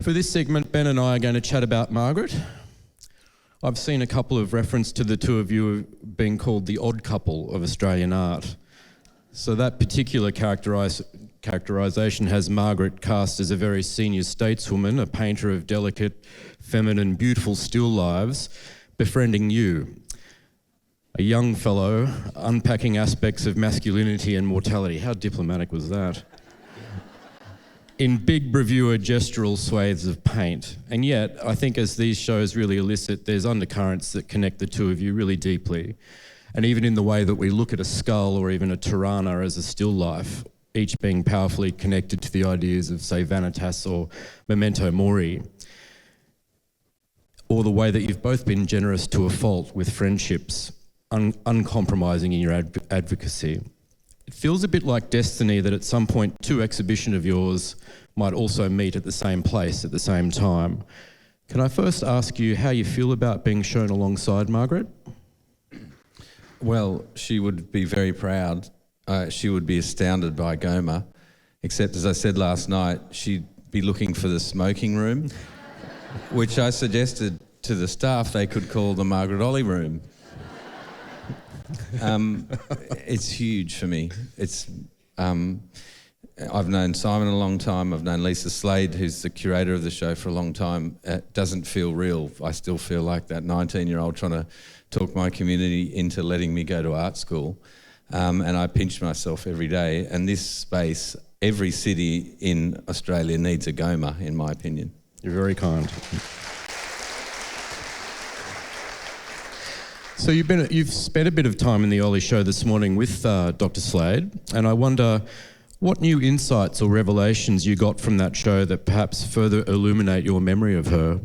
For this segment, Ben and I are going to chat about Margaret. I've seen a couple of references to the two of you being called the odd couple of Australian art. So that particular characterisation has Margaret cast as a very senior stateswoman, a painter of delicate, feminine, beautiful still lives, befriending you, a young fellow unpacking aspects of masculinity and mortality. How diplomatic was that? In big bravura gestural swathes of paint. And yet, I think as these shows really elicit, there's undercurrents that connect the two of you really deeply. And even in the way that we look at a skull or even a Tirana as a still life, each being powerfully connected to the ideas of, say, Vanitas or Memento Mori, or the way that you've both been generous to a fault with friendships, uncompromising in your advocacy. It feels a bit like destiny that at some point two exhibitions of yours might also meet at the same place at the same time. Can I first ask you how you feel about being shown alongside Margaret? Well, she would be very proud. She would be astounded by GOMA, except as I said last night, she'd be looking for the smoking room, which I suggested to the staff they could call the Margaret Olley room. It's huge for me. I've known Simon a long time. I've known Lisa Slade, who's the curator of the show, for a long time. It doesn't feel real. I still feel like that 19-year-old trying to talk my community into letting me go to art school. And I pinch myself every day. And this space, every city in Australia needs a GOMA, in my opinion. You're very kind. So you've spent a bit of time in the Olley show this morning with Dr. Slade, and I wonder what new insights or revelations you got from that show that perhaps further illuminate your memory of her.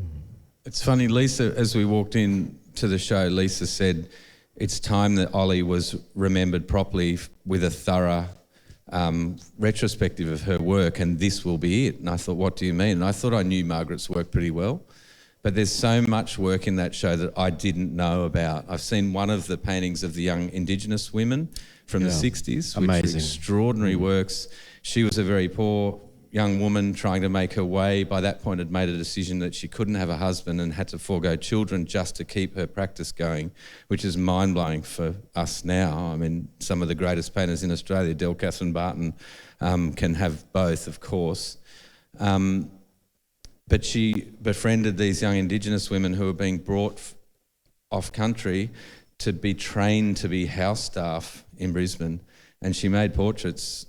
It's funny, Lisa, as we walked in to the show, Lisa said it's time that Olley was remembered properly with a thorough retrospective of her work, and this will be it. And I thought, what do you mean? And I thought I knew Margaret's work pretty well. But there's so much work in that show that I didn't know about. I've seen one of the paintings of the young Indigenous women from the 60s, which are extraordinary works. She was a very poor young woman trying to make her way. By that point had made a decision that she couldn't have a husband and had to forego children just to keep her practice going, which is mind-blowing for us now. I mean, some of the greatest painters in Australia, Del Catherine Barton, can have both, of course. But she befriended these young Indigenous women who were being brought off country to be trained to be house staff in Brisbane. And she made portraits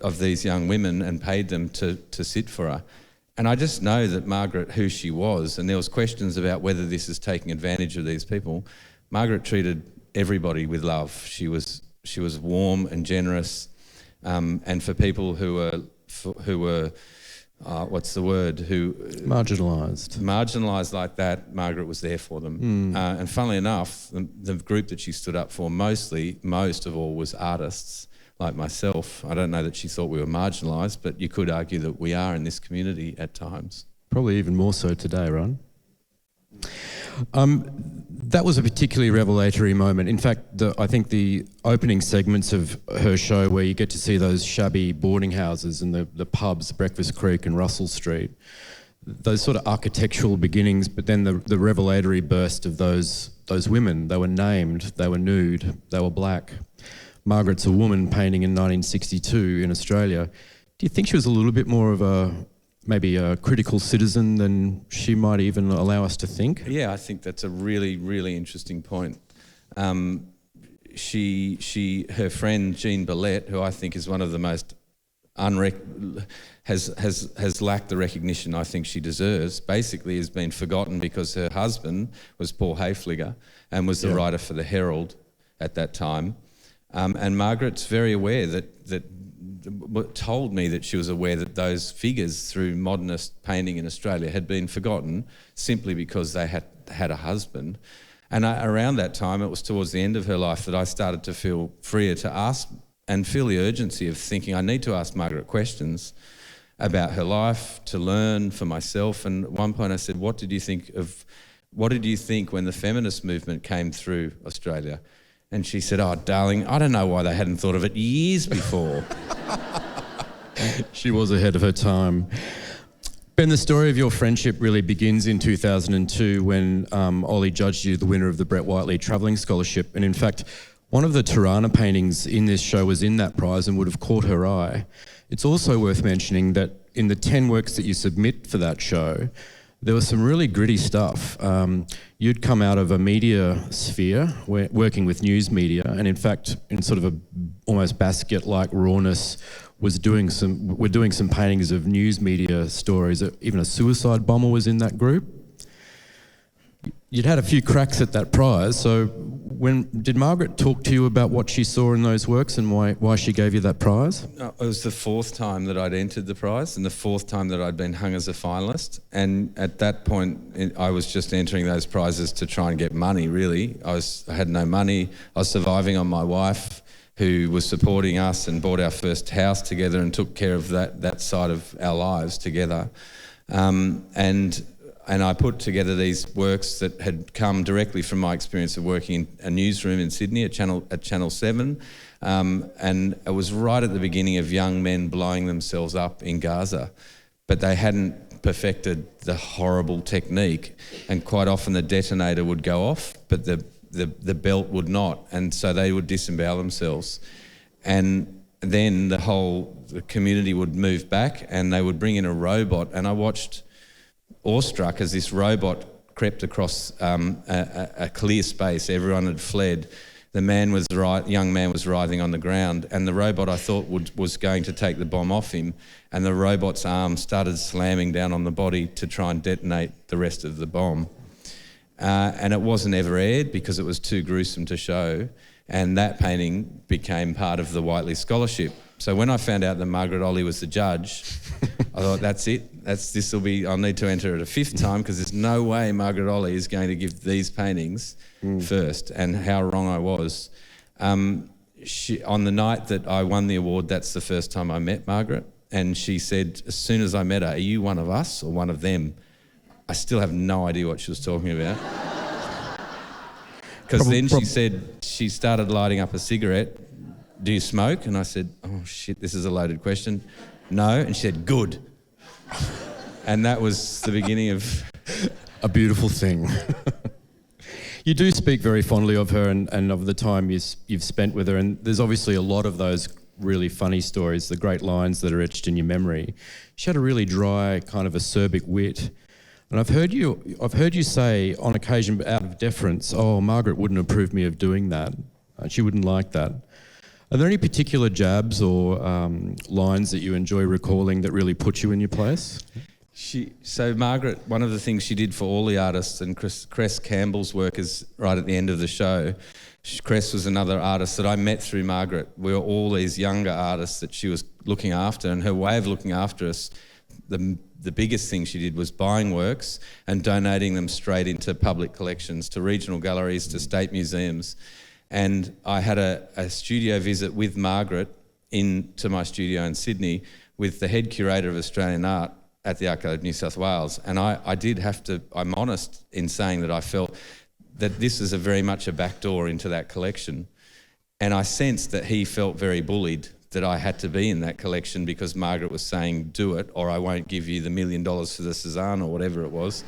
of these young women and paid them to sit for her. And I just know that Margaret, who she was, and there was questions about whether this is taking advantage of these people, Margaret treated everybody with love. She was warm and generous. And for people who were marginalised like that, Margaret was there for them. And funnily enough, the group that she stood up for most of all was artists like myself. I don't know that she thought we were marginalised, but you could argue that we are in this community at times. Probably even more so today, right? That was a particularly revelatory moment. In fact, I think the opening segments of her show, where you get to see those shabby boarding houses and the pubs, Breakfast Creek and Russell Street, those sort of architectural beginnings, but then the revelatory burst of those women. They were named, they were nude, they were black. Margaret's a woman painting in 1962 in Australia. Do you think she was a little bit more of maybe a critical citizen than she might even allow us to think? Yeah, I think that's a really, really interesting point. Her friend Jean Billette, who I think is one of the most has lacked the recognition I think she deserves, basically has been forgotten because her husband was Paul Hayfliger and was the writer for the Herald at that time. And Margaret's very aware told me that she was aware that those figures through modernist painting in Australia had been forgotten simply because they had a husband. And around that time, it was towards the end of her life that I started to feel freer to ask and feel the urgency of thinking I need to ask Margaret questions about her life, to learn for myself. And at one point I said, what did you think when the feminist movement came through Australia? And she said, oh, darling, I don't know why they hadn't thought of it years before. She was ahead of her time. Ben, the story of your friendship really begins in 2002 when Olley judged you the winner of the Brett Whiteley Travelling Scholarship. And in fact, one of the Tirana paintings in this show was in that prize and would have caught her eye. It's also worth mentioning that in the 10 works that you submit for that show, there was some really gritty stuff. You'd come out of a media sphere, working with news media, and in fact, in sort of a almost Basquiat-like rawness, we're doing some paintings of news media stories. Even a suicide bomber was in that group. You'd had a few cracks at that prize, so did Margaret talk to you about what she saw in those works and why she gave you that prize? No, it was the fourth time that I'd entered the prize and the fourth time that I'd been hung as a finalist. And at that point, I was just entering those prizes to try and get money, really. I had no money. I was surviving on my wife, who was supporting us and bought our first house together and took care of that side of our lives together. And I put together these works that had come directly from my experience of working in a newsroom in Sydney at Channel 7. And it was right at the beginning of young men blowing themselves up in Gaza. But they hadn't perfected the horrible technique. And quite often the detonator would go off, but the belt would not. And so they would disembowel themselves. And then the community would move back and they would bring in a robot. And I watched, awestruck, as this robot crept across a clear space. Everyone had fled. The young man was writhing on the ground, and the robot, I thought, was going to take the bomb off him, and the robot's arm started slamming down on the body to try and detonate the rest of the bomb. And it wasn't ever aired because it was too gruesome to show, and that painting became part of the Whiteley Scholarship. So when I found out that Margaret Olley was the judge, I thought, that's it. I'll need to enter it a fifth time because there's no way Margaret Olley is going to give these paintings first, and how wrong I was. On the night that I won the award, that's the first time I met Margaret, and she said, as soon as I met her, are you one of us or one of them? I still have no idea what she was talking about. Because then she said she started lighting up a cigarette. Do you smoke? And I said, oh shit, this is a loaded question. No. And she said, good. And that was the beginning of a beautiful thing. You do speak very fondly of her and of the time you've spent with her, and there's obviously a lot of those really funny stories, the great lines that are etched in your memory. She had a really dry, kind of acerbic wit. And I've heard you say on occasion, out of deference, oh, Margaret wouldn't approve me of doing that. She wouldn't like that. Are there any particular jabs or lines that you enjoy recalling that really put you in your place? So Margaret, one of the things she did for all the artists, and Cress Campbell's work is right at the end of the show. Cress was another artist that I met through Margaret. We were all these younger artists that she was looking after, and her way of looking after us, the biggest thing she did was buying works and donating them straight into public collections, to regional galleries, to state museums. And I had a studio visit with Margaret into my studio in Sydney with the head curator of Australian art at the Acclaimed New South Wales. And I'm honest in saying that I felt that this is very much a backdoor into that collection. And I sensed that he felt very bullied that I had to be in that collection because Margaret was saying, do it, or I won't give you the $1 million for the Cézanne or whatever it was.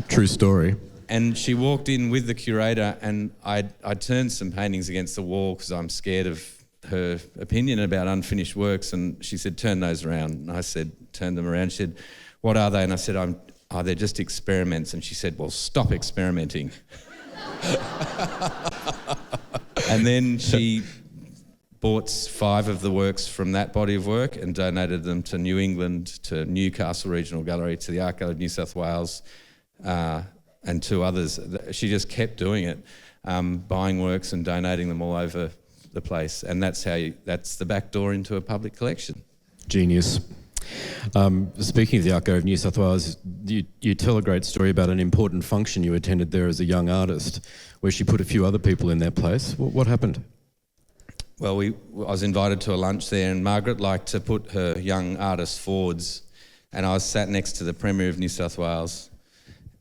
True story. And she walked in with the curator, and I turned some paintings against the wall because I'm scared of her opinion about unfinished works. And she said, turn those around. And I said, turn them around. She said, what are they? And I said, they're just experiments. And she said, well, stop experimenting. And then she bought 5 of the works from that body of work and donated them to New England, to Newcastle Regional Gallery, to the Art Gallery of New South Wales, and 2 others. She just kept doing it, buying works and donating them all over the place. And that's the back door into a public collection. Genius. Speaking of the Art Gallery of New South Wales, you tell a great story about an important function you attended there as a young artist, where she put a few other people in their place. What happened? Well, I was invited to a lunch there, and Margaret liked to put her young artists forwards, and I was sat next to the Premier of New South Wales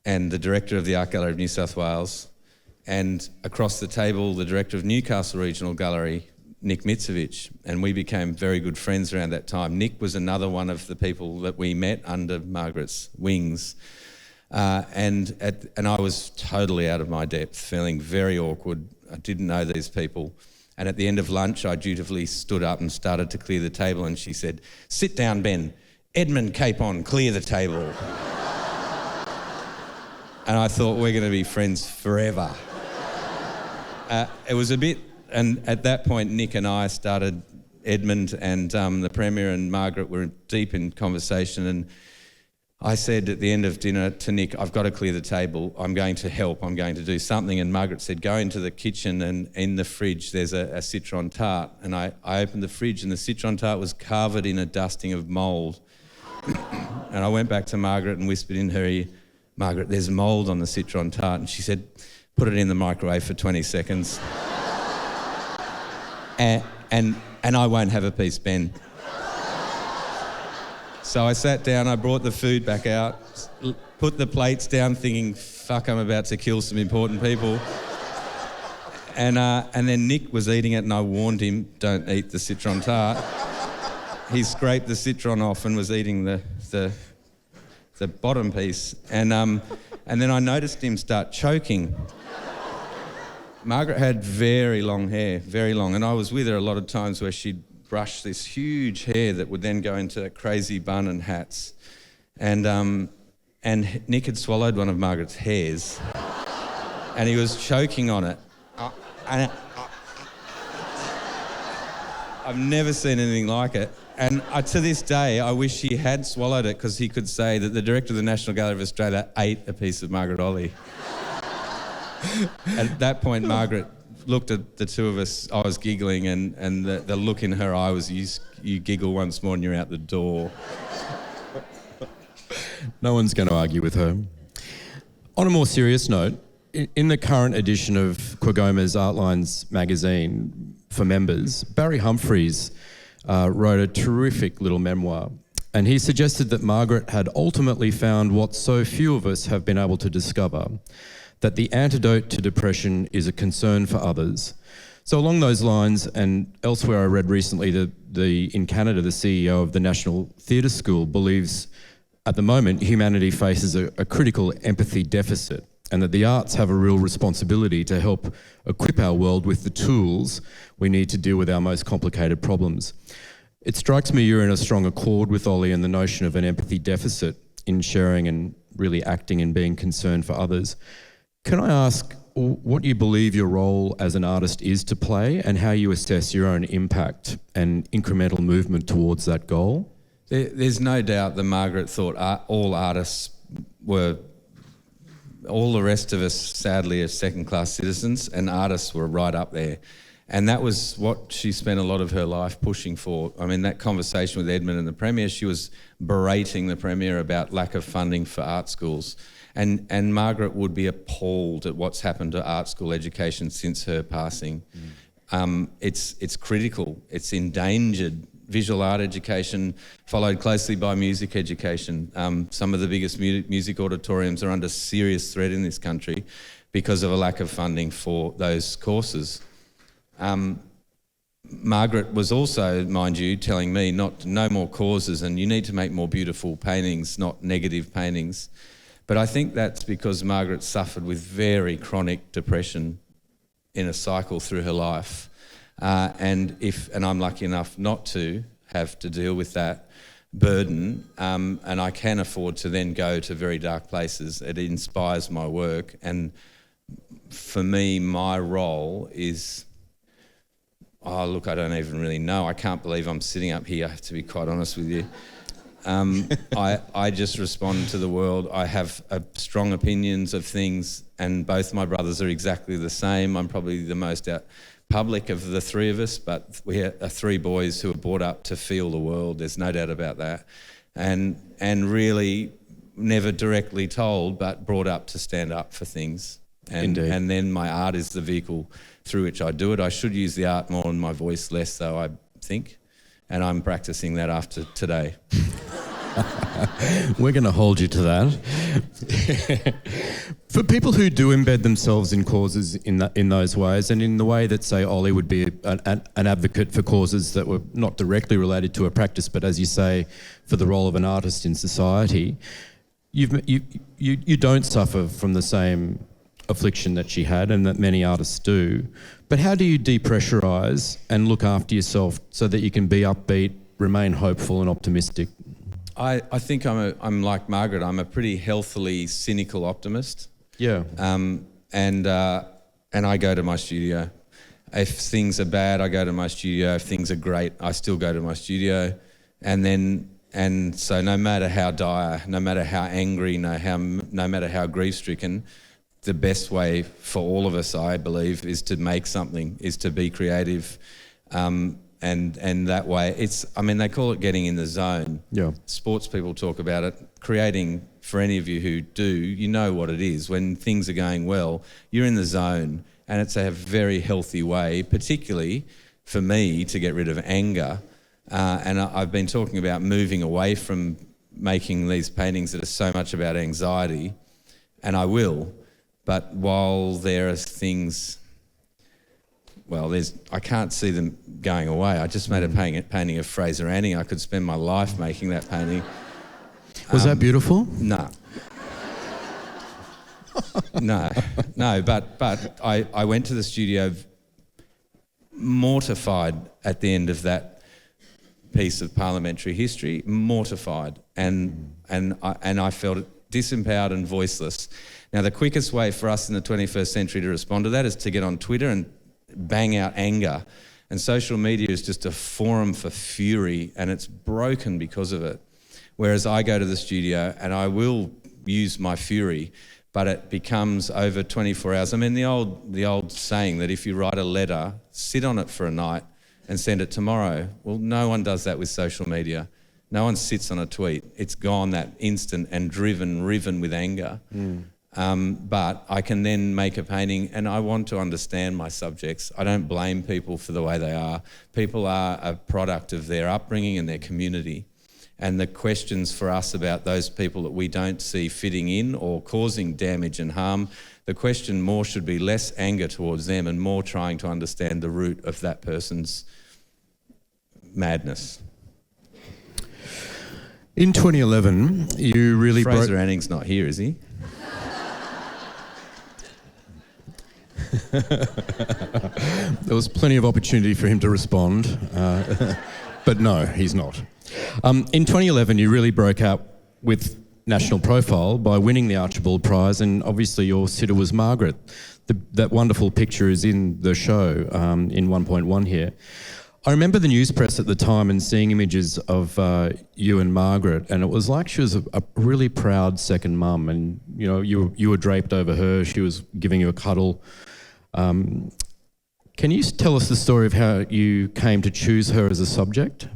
and the Director of the Art Gallery of New South Wales, and across the table, the Director of Newcastle Regional Gallery, Nick Mitrovic, and we became very good friends around that time. Nick was another one of the people that we met under Margaret's wings. And I was totally out of my depth, feeling very awkward. I didn't know these people. And at the end of lunch, I dutifully stood up and started to clear the table, and she said, "Sit down, Ben. Edmund Capon, clear the table." And I thought, we're going to be friends forever. It was a bit, and at that point, Nick and I started, Edmund and the Premier and Margaret were deep in conversation, and I said at the end of dinner to Nick, "I've got to clear the table. I'm going to help. I'm going to do something." And Margaret said, "Go into the kitchen, and in the fridge there's a citron tart." And I opened the fridge, and the citron tart was covered in a dusting of mould. And I went back to Margaret and whispered in her ear, "Margaret, there's mould on the citron tart." And she said, "Put it in the microwave for 20 seconds. and I won't have a piece, Ben." So I sat down, I brought the food back out, put the plates down thinking, fuck, I'm about to kill some important people. And then Nick was eating it, and I warned him, "Don't eat the citron tart." He scraped the citron off and was eating the bottom piece. And then I noticed him start choking. Margaret had very long hair, very long, and I was with her a lot of times where she'd brush this huge hair that would then go into crazy bun and hats. And Nick had swallowed one of Margaret's hairs, and he was choking on it. I've never seen anything like it. And to this day, I wish he had swallowed it, because he could say that the director of the National Gallery of Australia ate a piece of Margaret Olley. At that point, Margaret looked at the two of us. I was giggling, and the look in her eye was, you giggle once more and you're out the door. No one's going to argue with her. On a more serious note, in the current edition of QAGOMA's Artlines magazine for members, Barry Humphries wrote a terrific little memoir, and he suggested that Margaret had ultimately found what so few of us have been able to discover, that the antidote to depression is a concern for others. So along those lines, and elsewhere I read recently that in Canada, the CEO of the National Theatre School believes at the moment humanity faces a critical empathy deficit, and that the arts have a real responsibility to help equip our world with the tools we need to deal with our most complicated problems. It strikes me you're in a strong accord with Olley and the notion of an empathy deficit in sharing and really acting and being concerned for others. Can I ask what you believe your role as an artist is to play, and how you assess your own impact and incremental movement towards that goal? There's no doubt that Margaret thought all artists were, all the rest of us sadly are second-class citizens, and artists were right up there. And that was what she spent a lot of her life pushing for. I mean, that conversation with Edmund and the Premier, she was berating the Premier about lack of funding for art schools. And Margaret would be appalled at what's happened to art school education since her passing. It's critical. It's endangered. Visual art education, followed closely by music education. Some of the biggest music auditoriums are under serious threat in this country because of a lack of funding for those courses. Margaret was also, mind you, telling me no more causes, and you need to make more beautiful paintings, not negative paintings. But I think that's because Margaret suffered with very chronic depression in a cycle through her life. And I'm lucky enough not to have to deal with that burden, and I can afford to then go to very dark places. It inspires my work, and for me, my role is, I don't even really know. I can't believe I'm sitting up here, to be quite honest with you. I just respond to the world. I have strong opinions of things, and both my brothers are exactly the same. I'm probably the most public of the three of us, but we are three boys who are brought up to feel the world. There's no doubt about that. And really never directly told, but brought up to stand up for things. And then my art is the vehicle through which I do it. I should use the art more and my voice less, though, I think. And I'm practicing that after today. We're going to hold you to that. For people who do embed themselves in causes in those ways, and in the way that, say, Olley would be an advocate for causes that were not directly related to a practice, but as you say, for the role of an artist in society, you don't suffer from the same affliction that she had and that many artists do. But how do you depressurise and look after yourself so that you can be upbeat, remain hopeful and optimistic? I think I'm like Margaret. I'm a pretty healthily cynical optimist. Yeah. And I go to my studio. If things are bad, I go to my studio. If things are great, I still go to my studio. And so no matter how dire, no matter how angry, no matter how grief-stricken, the best way for all of us, I believe, is to make something, is to be creative. And that way, they call it getting in the zone. Yeah. Sports people talk about it. Creating, for any of you who do, you know what it is. When things are going well, you're in the zone, and it's a very healthy way, particularly for me, to get rid of anger. And I've been talking about moving away from making these paintings that are so much about anxiety, and I will. But while there are things... Well, I can't see them going away. I just made a painting of Fraser Anning. I could spend my life making that painting. Was that beautiful? No. No, but I went to the studio mortified at the end of that piece of parliamentary history, mortified, and I felt disempowered and voiceless. Now, the quickest way for us in the 21st century to respond to that is to get on Twitter and bang out anger, and social media is just a forum for fury, and it's broken because of it. Whereas I go to the studio and I will use my fury, but it becomes over 24 hours. I mean, the old saying that if you write a letter, sit on it for a night and send it tomorrow. Well, no one does that with social media. No one sits on a tweet. It's gone that instant and riven with anger. But I can then make a painting, and I want to understand my subjects. I don't blame people for the way they are. People are a product of their upbringing and their community. And the questions for us about those people that we don't see fitting in or causing damage and harm, the question more should be less anger towards them and more trying to understand the root of that person's madness. In 2011, you really Fraser Anning's not here, is he? There was plenty of opportunity for him to respond, but no, he's not. In 2011, you really broke out with national profile by winning the Archibald Prize, and obviously your sitter was Margaret. That wonderful picture is in the show in 1.1 here. I remember the news press at the time and seeing images of you and Margaret, and it was like she was a really proud second mum, and you know you were draped over her, she was giving you a cuddle. Can you tell us the story of how you came to choose her as a subject?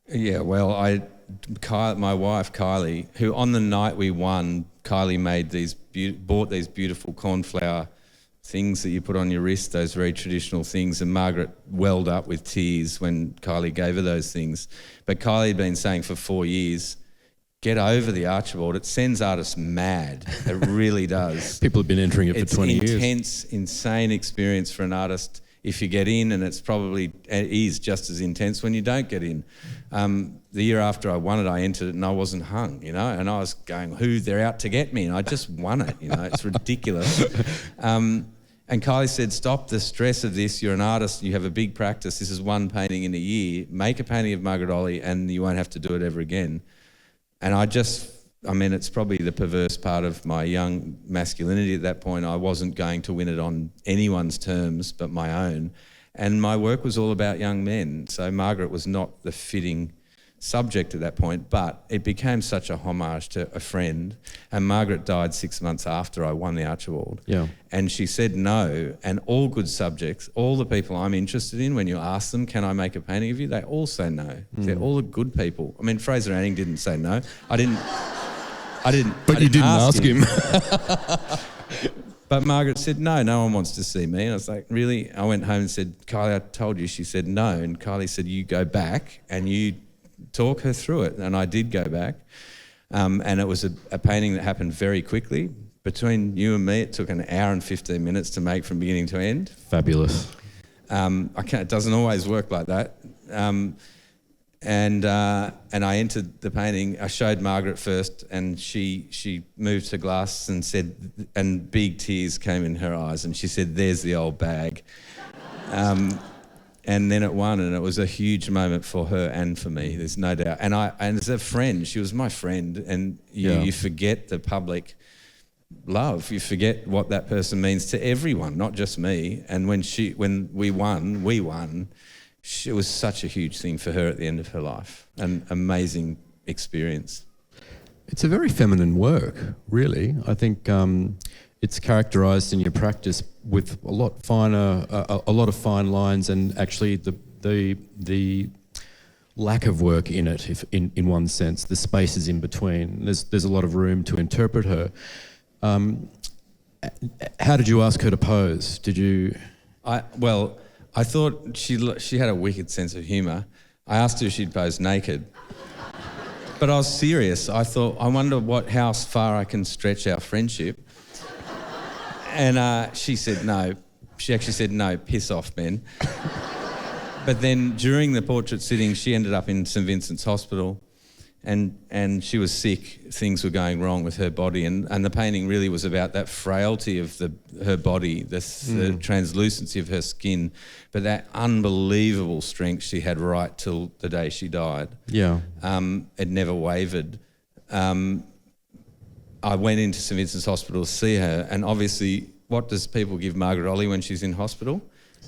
Yeah, well, my wife Kylie, who on the night we won, Kylie made bought these beautiful cornflower things that you put on your wrist, those very traditional things, and Margaret welled up with tears when Kylie gave her those things. But Kylie had been saying for 4 years, get over the Archibald. It sends artists mad. It really does. People have been entering it for 20 years. It's an intense, insane experience for an artist if you get in, and it is just as intense when you don't get in. The year after I won it, I entered it and I wasn't hung, you know, and I was going, they're out to get me, and I just won it, you know, it's ridiculous. And Kylie said, stop the stress of this, you're an artist, you have a big practice, this is one painting in a year, make a painting of Margaret Olley and you won't have to do it ever again. And it's probably the perverse part of my young masculinity at that point. I wasn't going to win it on anyone's terms but my own. And my work was all about young men. So Margaret was not the fitting subject at that point, but it became such a homage to a friend. And Margaret died 6 months after I won the Archibald. Yeah. And she said no, and all good subjects, all the people I'm interested in, when you ask them, can I make a painting of you, they all say no. They're all the good people. I mean, Fraser Anning didn't say no. I didn't But you didn't ask him. But Margaret said, no one wants to see me. And I was like, really? I went home and said, Kylie, I told you. She said no. And Kylie said, you go back and you talk her through it. And I did go back. And it was a painting that happened very quickly. between you and me, it took an hour and 15 minutes to make from beginning to end. Fabulous. It doesn't always work like that. And I entered the painting. I showed Margaret first, and she moved her glass and said, and big tears came in her eyes, and she said, "There's the old bag." And then it won, and it was a huge moment for her and for me. There's no doubt. And as a friend, she was my friend, and you forget the public love. You forget what that person means to everyone, not just me. And when we won. It was such a huge thing for her at the end of her life. An amazing experience. It's a very feminine work, really. I think it's characterised in your practice with a lot of fine lines, and actually the lack of work in it, if in one sense, the spaces in between. There's a lot of room to interpret her. How did you ask her to pose? Did you? I thought she had a wicked sense of humour. I asked her if she'd pose naked. But I was serious. I thought, I wonder how far I can stretch our friendship. And she said no. She actually said, "No, piss off, Ben." But then during the portrait sitting, she ended up in St Vincent's Hospital, and she was sick. Things were going wrong with her body, and the painting really was about that frailty of her body, the translucency of her skin, but that unbelievable strength she had right till the day she died. Yeah. It never wavered. I went into St Vincent's Hospital to see her, and obviously, what does people give Margaret Olley when she's in hospital?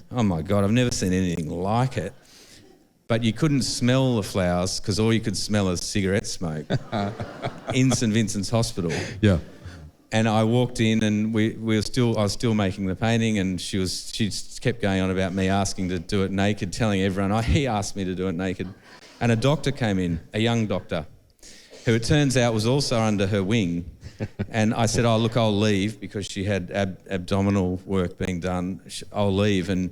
Oh my God, I've never seen anything like it. But you couldn't smell the flowers because all you could smell is cigarette smoke in St Vincent's Hospital. Yeah. And I walked in, and I was still making the painting, and she kept going on about me asking to do it naked, telling everyone, he asked me to do it naked. And a doctor came in, a young doctor, who it turns out was also under her wing. And I said, "Oh, look, I'll leave," because she had abdominal work being done. I'll leave, and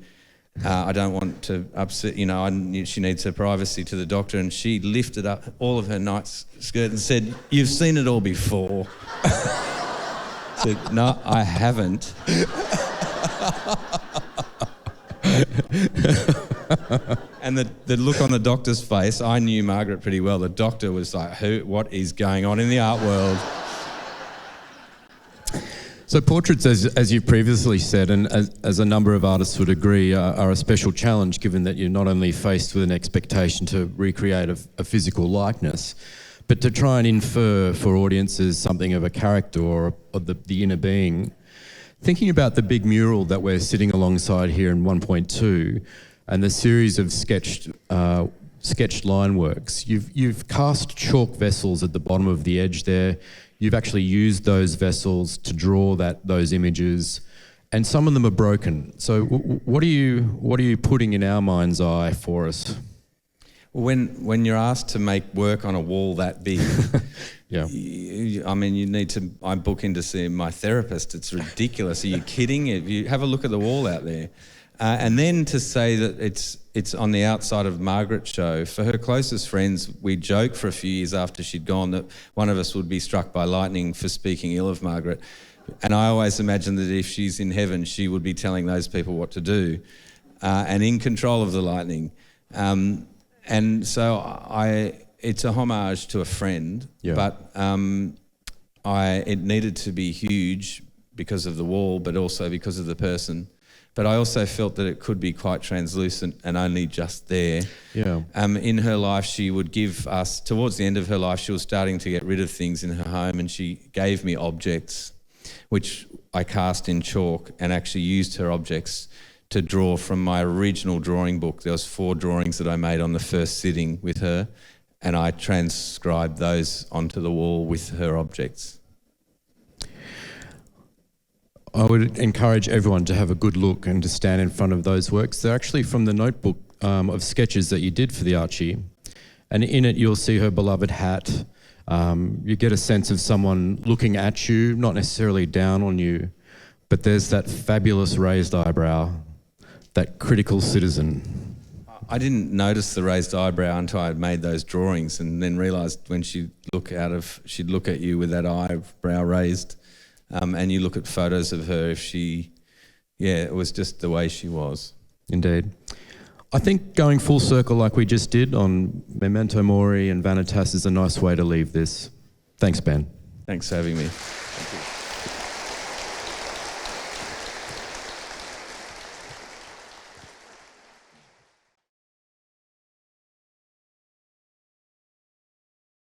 I don't want to upset, she needs her privacy to the doctor. And she lifted up all of her night skirt and said, "You've seen it all before." I said, "No, I haven't." And the look on the doctor's face, I knew Margaret pretty well. The doctor was like, what is going on in the art world? So portraits, as you've previously said, and as a number of artists would agree, are a special challenge, given that you're not only faced with an expectation to recreate a physical likeness, but to try and infer for audiences something of a character or the inner being. Thinking about the big mural that we're sitting alongside here in 1.2, and the series of sketched line works, you've cast chalk vessels at the bottom of the edge there. You've actually used those vessels to draw those images, and some of them are broken. So what are you putting in our mind's eye for us? When you're asked to make work on a wall that big, yeah, you need to. I book in to see my therapist. It's ridiculous. Are you kidding? If you have a look at the wall out there, and then to say that it's on the outside of Margaret's show. For her closest friends, we joked for a few years after she'd gone that one of us would be struck by lightning for speaking ill of Margaret. And I always imagined that if she's in heaven, she would be telling those people what to do, and in control of the lightning. And so it's a homage to a friend, but it needed to be huge because of the wall, but also because of the person. But I also felt that it could be quite translucent and only just there. Yeah. In her life, she would give us, towards the end of her life, she was starting to get rid of things in her home, and she gave me objects, which I cast in chalk and actually used her objects to draw from my original drawing book. There was 4 drawings that I made on the first sitting with her, and I transcribed those onto the wall with her objects. I would encourage everyone to have a good look and to stand in front of those works. They're actually from the notebook of sketches that you did for the Archie. And in it, you'll see her beloved hat. You get a sense of someone looking at you, not necessarily down on you, but there's that fabulous raised eyebrow, that critical citizen. I didn't notice the raised eyebrow until I had made those drawings, and then realised when she'd look at you with that eyebrow raised. and you look at photos of her, it was just the way she was. Indeed. I think going full circle like we just did on Memento Mori and Vanitas is a nice way to leave this. Thanks, Ben. Thanks for having me. Thank you.